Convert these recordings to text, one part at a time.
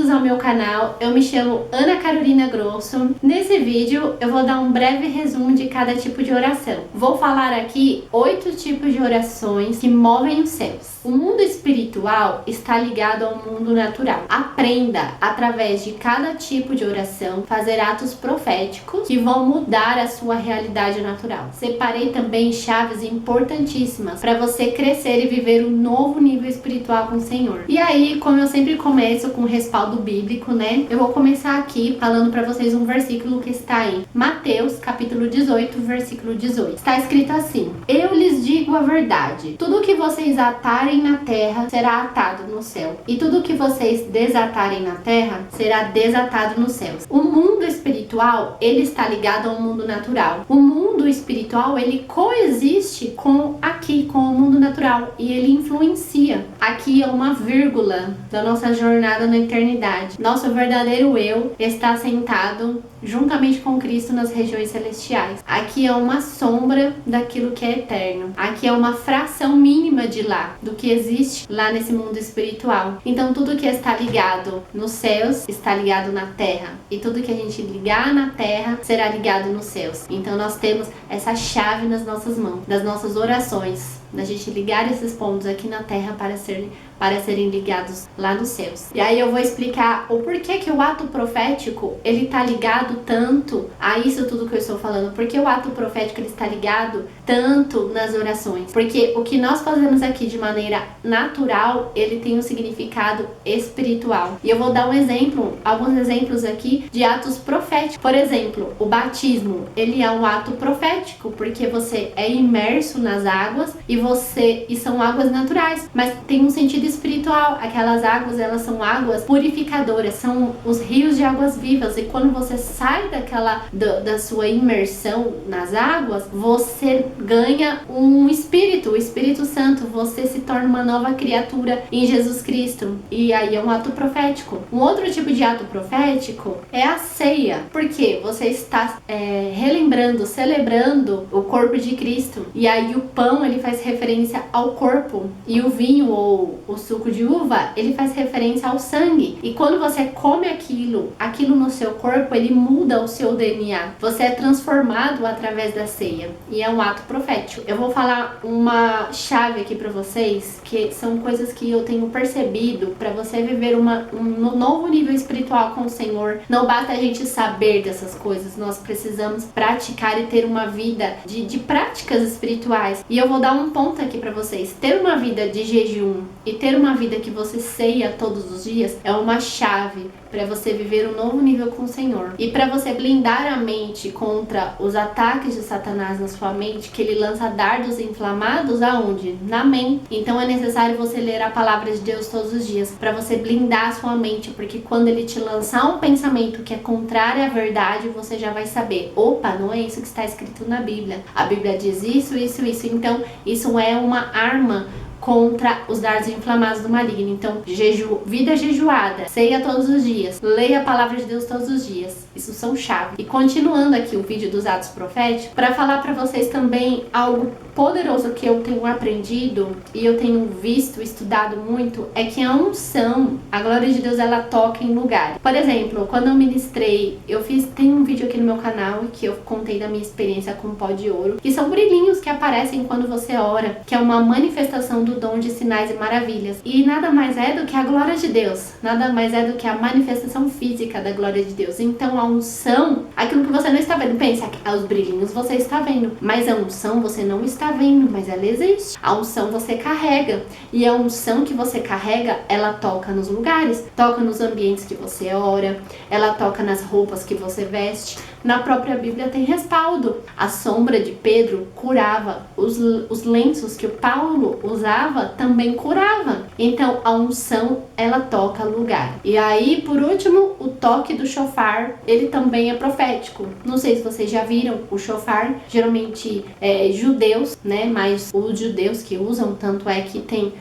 bem-vindos ao meu canal. Eu me chamo Ana Carolina Grosso. Nesse vídeo eu vou dar um breve resumo de cada tipo de oração. Vou falar aqui 8 tipos de orações que movem os céus. O mundo espiritual está ligado ao mundo natural. Aprenda, através de cada tipo de oração, fazer atos proféticos que vão mudar a sua realidade natural. Separei também chaves importantíssimas para você crescer e viver um novo nível espiritual com o Senhor. E aí, como eu sempre começo com respaldo bíblico, né? Eu vou começar aqui falando para vocês um versículo que está em Mateus, capítulo 18, versículo 18. Está escrito assim: Eu lhes digo a verdade, tudo que vocês atarem na terra será atado no céu, e tudo que vocês desatarem na terra será desatado nos céus. O mundo espiritual, ele está ligado ao mundo natural. O mundo espiritual, ele coexiste com o mundo natural, e ele influencia. Aqui é uma vírgula da nossa jornada na eternidade. Nosso verdadeiro eu está sentado juntamente com Cristo nas regiões celestiais. Aqui é uma sombra daquilo que é eterno. Aqui é uma fração mínima de lá, do que existe lá nesse mundo espiritual. Então tudo que está ligado nos céus está ligado na terra, e tudo que a gente ligar na terra será ligado nos céus. Então nós temos essa chave nas nossas mãos, das nossas orações, da gente ligar esses pontos aqui na terra para serem ligados lá nos céus. E aí eu vou explicar o porquê que o ato profético, ele tá ligado tanto a isso tudo que eu estou falando. Porque o ato profético, ele está ligado tanto nas orações. Porque o que nós fazemos aqui de maneira natural, ele tem um significado espiritual. E eu vou dar alguns exemplos aqui de atos proféticos. Por exemplo, o batismo, ele é um ato profético, porque você é imerso nas águas e são águas naturais, mas tem um sentido espiritual. Aquelas águas, elas são águas purificadoras, são os rios de águas vivas, e quando você sai da sua imersão nas águas, você ganha um espírito, o Espírito Santo, você se torna uma nova criatura em Jesus Cristo, e aí é um ato profético. Um outro tipo de ato profético é a ceia, porque você está relembrando, celebrando o corpo de Cristo, e aí o pão, ele faz referência ao corpo, e o vinho ou o suco de uva, ele faz referência ao sangue. E quando você come aquilo no seu corpo, ele muda o seu DNA. Você é transformado através da ceia, e é um ato profético. Eu vou falar uma chave aqui para vocês, que são coisas que eu tenho percebido para você viver um novo nível espiritual com o Senhor. Não basta a gente saber dessas coisas, nós precisamos praticar e ter uma vida de práticas espirituais. E eu vou dar um ponto aqui para vocês. Ter uma vida de jejum e ter uma vida que você ceia todos os dias é uma chave para você viver um novo nível com o Senhor. E para você blindar a mente contra os ataques de Satanás na sua mente, que ele lança dardos inflamados aonde? Na mente. Então é necessário você ler a palavra de Deus todos os dias para você blindar a sua mente, porque quando ele te lançar um pensamento que é contrário à verdade, você já vai saber: opa, não é isso que está escrito na Bíblia. A Bíblia diz isso, isso, isso. Então isso é uma arma contra os dardos inflamados do maligno. Então, vida jejuada, ceia todos os dias, leia a palavra de Deus todos os dias. Isso são chaves. E continuando aqui o vídeo dos atos proféticos, para falar para vocês também algo poderoso que eu tenho aprendido e eu tenho visto, estudado muito, é que a unção, a glória de Deus, ela toca em lugares. Por exemplo, quando eu ministrei, tem um vídeo aqui no meu canal que eu contei da minha experiência com pó de ouro, que são brilhinhos que aparecem quando você ora, que é uma manifestação do dom de sinais e maravilhas. E nada mais é do que a glória de Deus, nada mais é do que a manifestação física da glória de Deus. Então a unção, aquilo que você não está vendo, pensa que os brilhinhos você está vendo, mas a unção você não está vendo, mas ela existe. A unção você carrega, e a unção que você carrega, ela toca nos lugares, toca nos ambientes que você ora, ela toca nas roupas que você veste. Na própria Bíblia tem respaldo. A sombra de Pedro curava, os lenços que o Paulo usava também curava. Então a unção, ela toca lugar. E aí, por último, o toque do chofar, ele também é profético. Não sei se vocês já viram o chofar, geralmente judeus, né? Mas os judeus que usam, tanto é que tem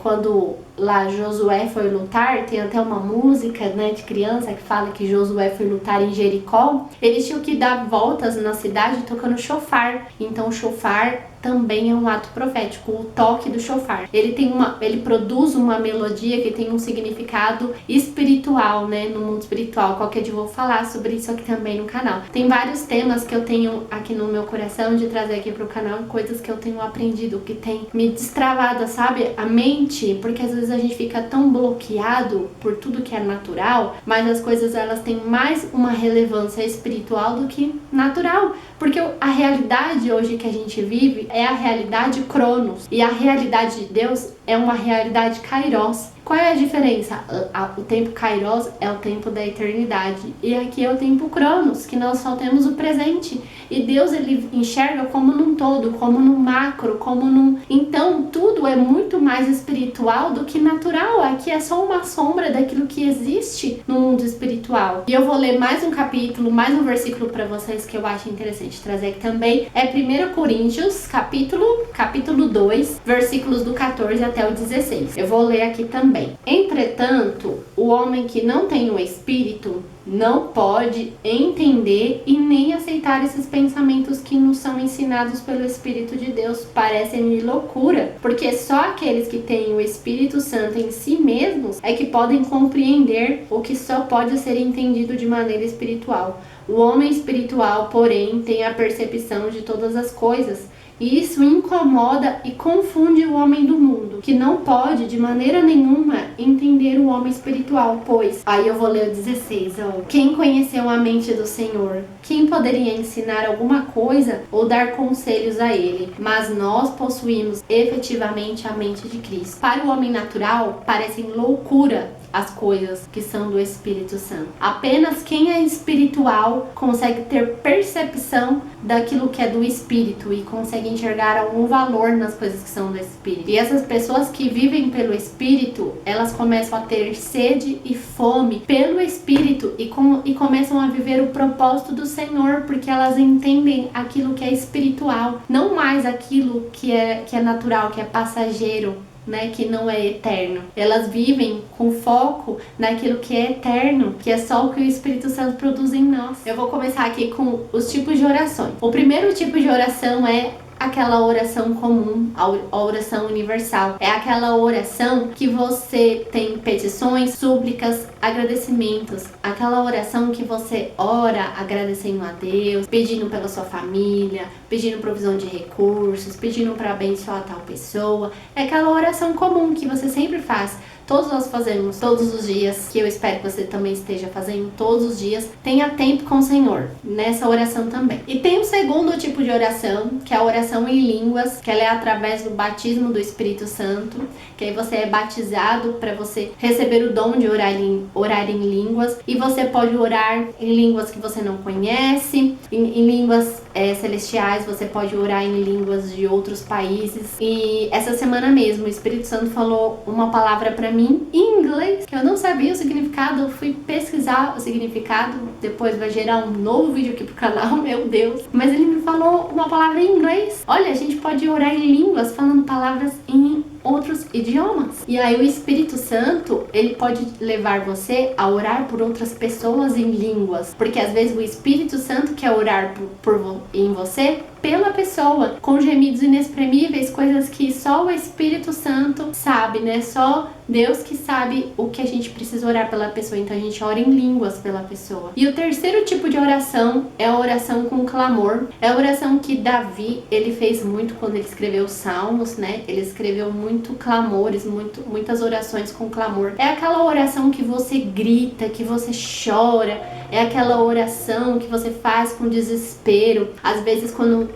quando lá Josué foi lutar, tem até uma música, né, de criança que fala que Josué foi lutar em Jericó. Eles tinham que dar voltas na cidade tocando chofar. Então o chofar também é um ato profético, o toque do shofar. Ele produz uma melodia que tem um significado espiritual, né, no mundo espiritual. Qualquer dia eu vou falar sobre isso aqui também no canal. Tem vários temas que eu tenho aqui no meu coração de trazer aqui pro canal, coisas que eu tenho aprendido, que tem me destravado, sabe, a mente, porque às vezes a gente fica tão bloqueado por tudo que é natural, mas as coisas elas têm mais uma relevância espiritual do que natural, porque a realidade hoje que a gente vive é a realidade Cronos, e a realidade de Deus é uma realidade Kairos. Qual é a diferença? O tempo Kairos é o tempo da eternidade, e aqui é o tempo Cronos, que nós só temos o presente. E Deus, ele enxerga como num todo, como num macro, como num... Então, tudo é muito mais espiritual do que natural. Aqui é só uma sombra daquilo que existe no mundo espiritual. E eu vou ler mais um capítulo, mais um versículo para vocês que eu acho interessante trazer aqui também. É 1 Coríntios, capítulo 2, versículos do 14 até o 16. Eu vou ler aqui também. Entretanto, o homem que não tem o Espírito não pode entender e nem aceitar esses pensamentos que nos são ensinados pelo Espírito de Deus. Parecem-lhe loucura, porque só aqueles que têm o Espírito Santo em si mesmos é que podem compreender o que só pode ser entendido de maneira espiritual. O homem espiritual, porém, tem a percepção de todas as coisas, e isso incomoda e confunde o homem do mundo, que não pode de maneira nenhuma entender o homem espiritual, pois, aí eu vou ler o 16, ó. Quem conheceu a mente do Senhor? Quem poderia ensinar alguma coisa ou dar conselhos a ele? Mas nós possuímos efetivamente a mente de Cristo. Para o homem natural, parecem loucura as coisas que são do Espírito Santo. Apenas quem é espiritual consegue ter percepção daquilo que é do Espírito e consegue enxergar algum valor nas coisas que são do Espírito. E essas pessoas que vivem pelo Espírito, elas começam a ter sede e fome pelo Espírito e começam a viver o propósito do Senhor, porque elas entendem aquilo que é espiritual, não mais aquilo que é natural, que é passageiro, né, que não é eterno. Elas vivem com foco naquilo que é eterno, que é só o que o Espírito Santo produz em nós. Eu vou começar aqui com os tipos de orações. O primeiro tipo de oração é aquela oração comum, a oração universal. É aquela oração que você tem petições, súplicas, agradecimentos. Aquela oração que você ora agradecendo a Deus, pedindo pela sua família, pedindo provisão de recursos, pedindo para abençoar tal pessoa. É aquela oração comum que você sempre faz. Todos nós fazemos, todos os dias, que eu espero que você também esteja fazendo todos os dias. Tenha tempo com o Senhor, nessa oração também. E tem um segundo tipo de oração, que é a oração em línguas, que ela é através do batismo do Espírito Santo, que aí você é batizado para você receber o dom de orar em línguas, e você pode orar em línguas que você não conhece, em línguas celestiais, você pode orar em línguas de outros países. E essa semana mesmo, o Espírito Santo falou uma palavra para mim em inglês, que eu não sabia o significado. Eu fui pesquisar o significado, depois vai gerar um novo vídeo aqui pro canal, meu Deus. Mas ele me falou uma palavra em inglês. Olha, a gente pode orar em línguas falando palavras em outros idiomas. E aí o Espírito Santo, ele pode levar você a orar por outras pessoas em línguas, porque às vezes o Espírito Santo quer orar em você pela pessoa, com gemidos inexprimíveis, coisas que só o Espírito Santo sabe, né? Só Deus que sabe o que a gente precisa orar pela pessoa, então a gente ora em línguas pela pessoa. E o terceiro tipo de oração é a oração com clamor. É a oração que Davi, ele fez muito quando ele escreveu os Salmos, né? Ele escreveu muito clamores, muitas orações com clamor. É aquela oração que você grita, que você chora, é aquela oração que você faz com desespero. Às vezes quando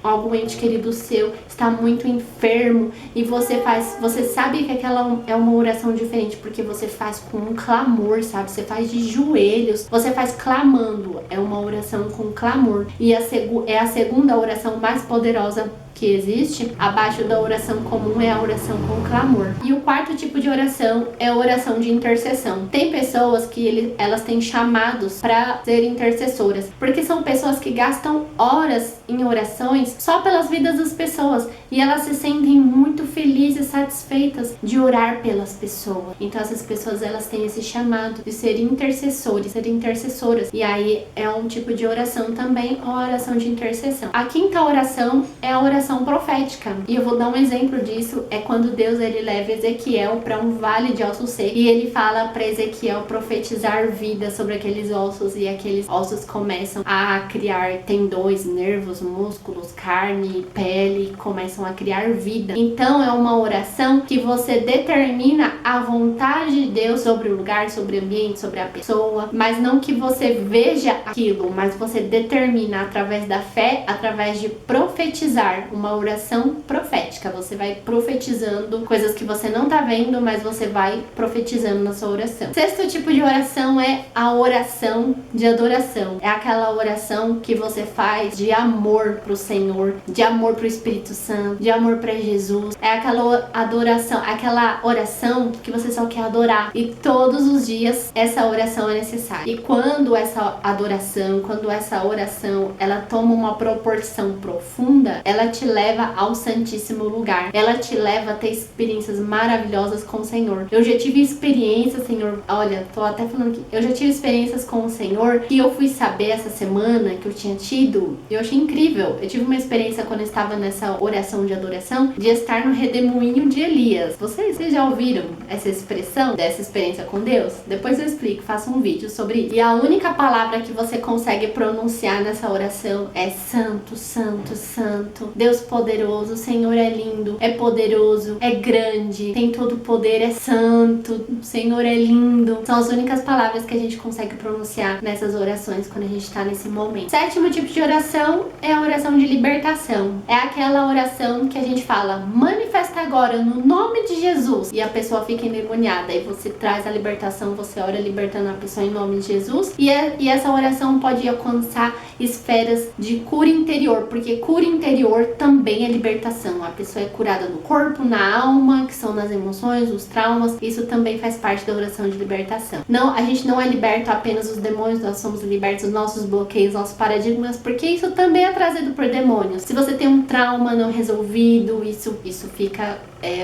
algum ente querido seu está muito enfermo e você sabe que aquela é uma oração diferente, porque você faz com um clamor, sabe? Você faz de joelhos, você faz clamando. É uma oração com clamor. E é a segunda oração mais poderosa que existe, abaixo da oração comum, é a oração com clamor. E o quarto tipo de oração é a oração de intercessão. Tem pessoas que elas têm chamados para ser intercessoras, porque são pessoas que gastam horas em orações só pelas vidas das pessoas, e elas se sentem muito felizes e satisfeitas de orar pelas pessoas. Então essas pessoas, elas têm esse chamado de ser intercessores, ser intercessoras, e aí é um tipo de oração também, a oração de intercessão. A quinta oração é a oração oração profética. E eu vou dar um exemplo disso, é quando Deus ele leva Ezequiel para um vale de ossos secos e ele fala para Ezequiel profetizar vida sobre aqueles ossos, e aqueles ossos começam a criar tendões, nervos, músculos, carne, pele, começam a criar vida. Então é uma oração que você determina a vontade de Deus sobre o lugar, sobre o ambiente, sobre a pessoa, mas não que você veja aquilo, mas você determina através da fé, através de profetizar, uma oração profética. Você vai profetizando coisas que você não tá vendo, mas você vai profetizando na sua oração. Sexto tipo de oração é a oração de adoração. É aquela oração que você faz de amor pro Senhor, de amor pro Espírito Santo, de amor pra Jesus. É aquela adoração, aquela oração que você só quer adorar. E todos os dias essa oração é necessária. E quando essa adoração, quando essa oração, ela toma uma proporção profunda, ela te leva ao Santíssimo Lugar. Ela te leva a ter experiências maravilhosas com o Senhor. Eu já tive experiências, Senhor, olha, tô até falando aqui, eu já tive experiências com o Senhor que eu fui saber essa semana que eu tinha tido, e eu achei incrível. Eu tive uma experiência quando eu estava nessa oração de adoração, de estar no redemoinho de Elias. Vocês já ouviram essa expressão, dessa experiência com Deus? Depois eu explico, faço um vídeo sobre isso. E a única palavra que você consegue pronunciar nessa oração é santo, santo, santo. Deus poderoso, o Senhor é lindo, é poderoso, é grande, tem todo o poder, é santo, o Senhor é lindo. São as únicas palavras que a gente consegue pronunciar nessas orações quando a gente tá nesse momento. Sétimo tipo de oração é a oração de libertação. É aquela oração que a gente fala, manifesta agora no nome de Jesus, e a pessoa fica endemoniada, e você traz a libertação, você ora libertando a pessoa em nome de Jesus, e essa oração pode alcançar esferas de cura interior, porque cura interior também é libertação. A pessoa é curada no corpo, na alma, que são nas emoções, os traumas. Isso também faz parte da oração de libertação. Não, a gente não é liberto apenas dos demônios, nós somos libertos dos nossos bloqueios, nossos paradigmas, porque isso também é trazido por demônios. Se você tem um trauma não resolvido, isso fica...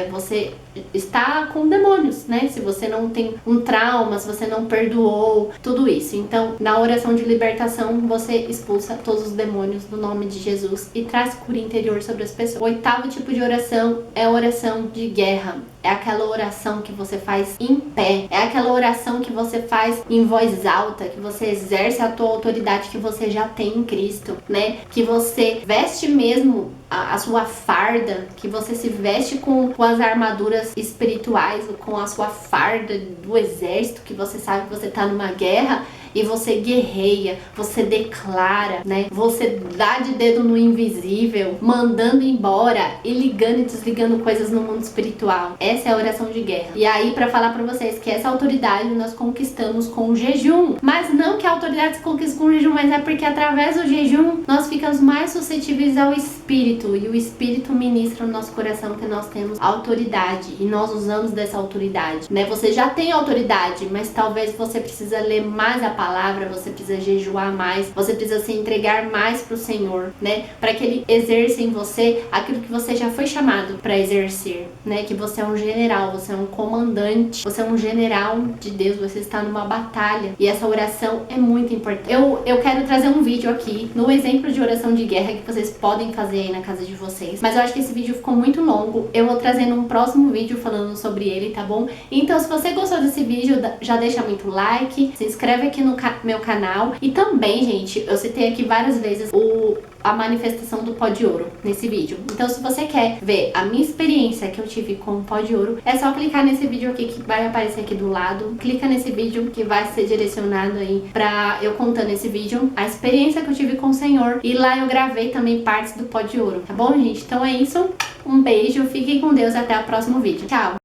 você está com demônios, né? Se você não tem um trauma, se você não perdoou, tudo isso. Então, na oração de libertação, você expulsa todos os demônios no nome de Jesus e traz cura interior sobre as pessoas. O oitavo tipo de oração é a oração de guerra. É aquela oração que você faz em pé. É aquela oração que você faz em voz alta, que você exerce a tua autoridade que você já tem em Cristo, né? Que você veste mesmo a sua farda, que você se veste com as armaduras espirituais, com a sua farda do exército, que você sabe que você tá numa guerra e você guerreia, você declara, né? Você dá de dedo no invisível, mandando embora e ligando e desligando coisas no mundo espiritual. Essa é a oração de guerra. E aí, pra falar pra vocês que essa autoridade nós conquistamos com o jejum. Mas não que a autoridade se conquiste com o jejum, mas é porque através do jejum nós ficamos mais suscetíveis ao Espírito. E o Espírito ministra no nosso coração que nós temos autoridade. E nós usamos dessa autoridade, né? Você já tem autoridade, mas talvez você precisa ler mais a palavra, você precisa jejuar mais, você precisa se entregar mais pro Senhor, né? Para que Ele exerça em você aquilo que você já foi chamado para exercer, né? Que você é um general, você é um comandante, você é um general de Deus, você está numa batalha. E essa oração é muito importante. Eu quero trazer um vídeo aqui no exemplo de oração de guerra que vocês podem fazer aí na casa de vocês. Mas eu acho que esse vídeo ficou muito longo. Eu vou trazer num próximo vídeo falando sobre ele, tá bom? Então, se você gostou desse vídeo, já deixa muito like, se inscreve aqui no meu canal. E também, gente, eu citei aqui várias vezes a manifestação do pó de ouro nesse vídeo. Então, se você quer ver a minha experiência que eu tive com o pó de ouro, é só clicar nesse vídeo aqui que vai aparecer aqui do lado. Clica nesse vídeo que vai ser direcionado aí pra eu contando esse vídeo, a experiência que eu tive com o Senhor. E lá eu gravei também partes do pó de ouro, tá bom, gente? Então é isso. Um beijo, fiquem com Deus, até o próximo vídeo. Tchau!